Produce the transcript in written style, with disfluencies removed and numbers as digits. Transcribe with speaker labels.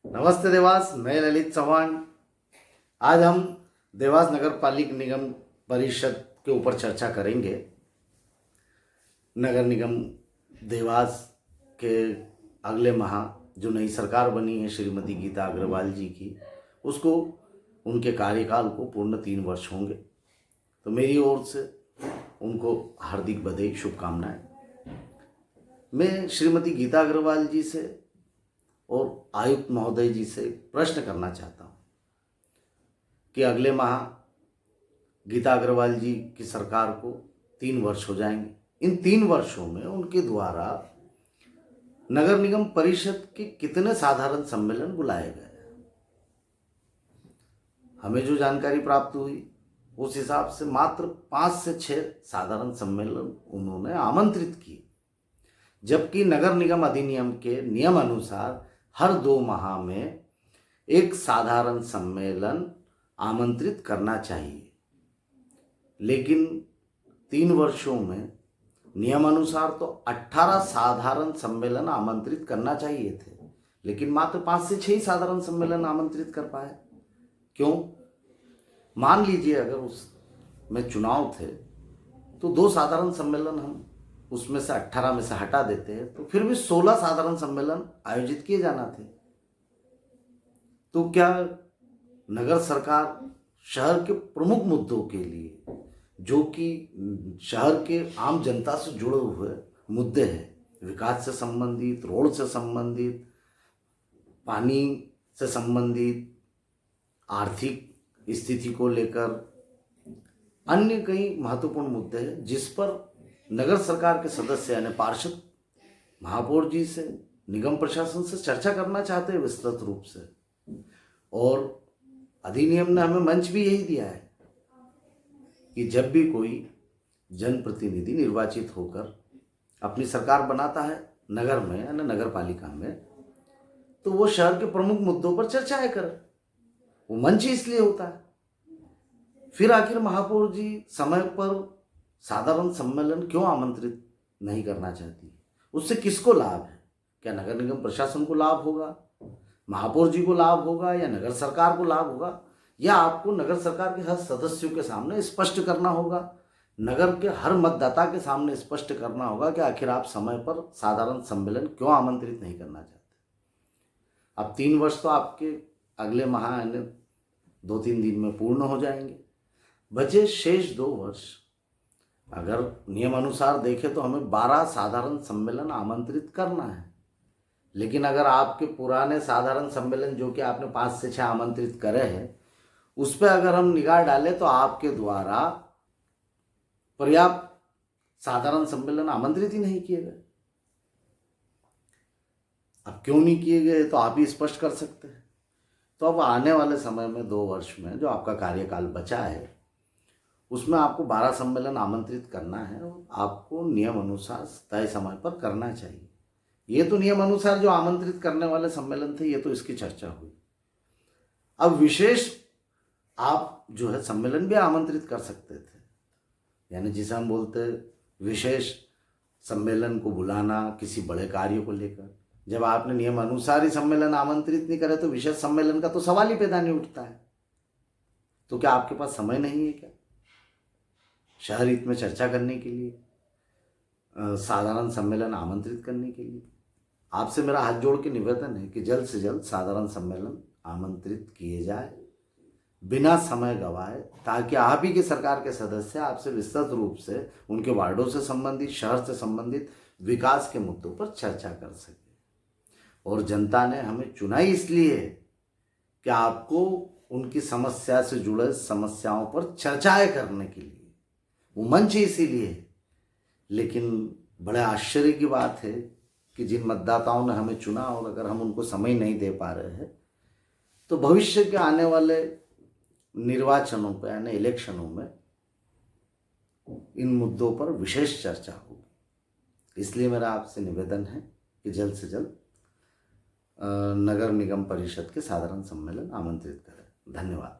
Speaker 1: नमस्ते देवास, मैं ललित चौहान। आज हम देवास नगर पालिक निगम परिषद के ऊपर चर्चा करेंगे। नगर निगम देवास के अगले माह जो नई सरकार बनी है श्रीमती गीता अग्रवाल जी की, उसको उनके कार्यकाल को पूर्ण 3 वर्ष होंगे। तो मेरी ओर से उनको हार्दिक बधाई, शुभकामनाएं। मैं श्रीमती गीता अग्रवाल जी से और आयुक्त महोदय जी से प्रश्न करना चाहता हूँ कि अगले माह गीता अग्रवाल जी की सरकार को 3 वर्ष हो जाएंगे। इन 3 वर्षों में उनके द्वारा नगर निगम परिषद के कितने साधारण सम्मेलन बुलाए गए? हमें जो जानकारी प्राप्त हुई उस हिसाब से मात्र 5 से 6 साधारण सम्मेलन उन्होंने आमंत्रित किए, जबकि नगर निगम अधिनियम के नियम अनुसार हर 2 माह में एक साधारण सम्मेलन आमंत्रित करना चाहिए। लेकिन 3 वर्षों में नियमानुसार तो 18 साधारण सम्मेलन आमंत्रित करना चाहिए थे, लेकिन मात्र 5 से 6 साधारण सम्मेलन आमंत्रित कर पाए। क्यों? मान लीजिए अगर उसमें चुनाव थे तो 2 साधारण सम्मेलन हम उसमें से 18 में से हटा देते हैं, तो फिर भी 16 साधारण सम्मेलन आयोजित किए जाना थे। तो क्या नगर सरकार शहर के प्रमुख मुद्दों के लिए, जो कि शहर के आम जनता से जुड़े हुए मुद्दे हैं, विकास से संबंधित, रोड से संबंधित, पानी से संबंधित, आर्थिक स्थिति को लेकर अन्य कई महत्वपूर्ण मुद्दे हैं, जिस पर नगर सरकार के सदस्य यानी पार्षद महापौर जी से, निगम प्रशासन से चर्चा करना चाहते हैं विस्तृत रूप से। और अधिनियम ने हमें मंच भी यही दिया है कि जब भी कोई जनप्रतिनिधि निर्वाचित होकर अपनी सरकार बनाता है नगर में यानी नगर पालिका में, तो वो शहर के प्रमुख मुद्दों पर चर्चाएं करे। वो मंच ही इसलिए होता है। फिर आखिर महापौर जी समय पर साधारण सम्मेलन क्यों आमंत्रित नहीं करना चाहती? उससे किसको लाभ है? क्या नगर निगम प्रशासन को लाभ होगा, महापौर जी को लाभ होगा, या नगर सरकार को लाभ होगा? या आपको नगर सरकार के हर सदस्यों के सामने स्पष्ट करना होगा, नगर के हर मतदाता के सामने स्पष्ट करना होगा कि आखिर आप समय पर साधारण सम्मेलन क्यों आमंत्रित नहीं करना चाहते? अब 3 वर्ष तो आपके अगले माह यानी 2-3 दिन में पूर्ण हो जाएंगे। बचे शेष 2 वर्ष अगर नियम अनुसार देखें तो हमें 12 साधारण सम्मेलन आमंत्रित करना है। लेकिन अगर आपके पुराने साधारण सम्मेलन जो कि आपने 5 से 6 आमंत्रित करे हैं, उस पर अगर हम निगाह डालें तो आपके द्वारा पर्याप्त साधारण सम्मेलन आमंत्रित ही नहीं किए गए। अब क्यों नहीं किए गए तो आप ही स्पष्ट कर सकते हैं। तो अब आने वाले समय में 2 वर्ष में जो आपका कार्यकाल बचा है, उसमें आपको 12 सम्मेलन आमंत्रित करना है और आपको नियम अनुसार तय समय पर करना चाहिए। ये तो नियम अनुसार जो आमंत्रित करने वाले सम्मेलन थे, ये तो इसकी चर्चा हुई। अब विशेष आप जो है सम्मेलन भी आमंत्रित कर सकते थे, यानी जिसे हम बोलते विशेष सम्मेलन को बुलाना किसी बड़े कार्य को लेकर। जब आपने नियम अनुसार ही सम्मेलन आमंत्रित नहीं करे तो विशेष सम्मेलन का तो सवाल ही पैदा नहीं उठता है। तो क्या आपके पास समय नहीं है क्या शहर हित में चर्चा करने के लिए, साधारण सम्मेलन आमंत्रित करने के लिए? आपसे मेरा हाथ जोड़ के निवेदन है कि जल्द से जल्द साधारण सम्मेलन आमंत्रित किए जाए बिना समय गवाए, ताकि आप ही की सरकार के सदस्य आपसे विस्तृत रूप से उनके वार्डों से संबंधित, शहर से संबंधित विकास के मुद्दों पर चर्चा कर सके। और जनता ने हमें चुना ही इसलिए कि आपको उनकी समस्या से जुड़े समस्याओं पर चर्चाएं करने के लिए, वो मंच ही इसीलिए। लेकिन बड़े आश्चर्य की बात है कि जिन मतदाताओं ने हमें चुना और अगर हम उनको समय नहीं दे पा रहे हैं, तो भविष्य के आने वाले निर्वाचनों पर यानी इलेक्शनों में इन मुद्दों पर विशेष चर्चा होगी। इसलिए मेरा आपसे निवेदन है कि जल्द से जल्द नगर निगम परिषद के साधारण सम्मेलन आमंत्रित करें। धन्यवाद।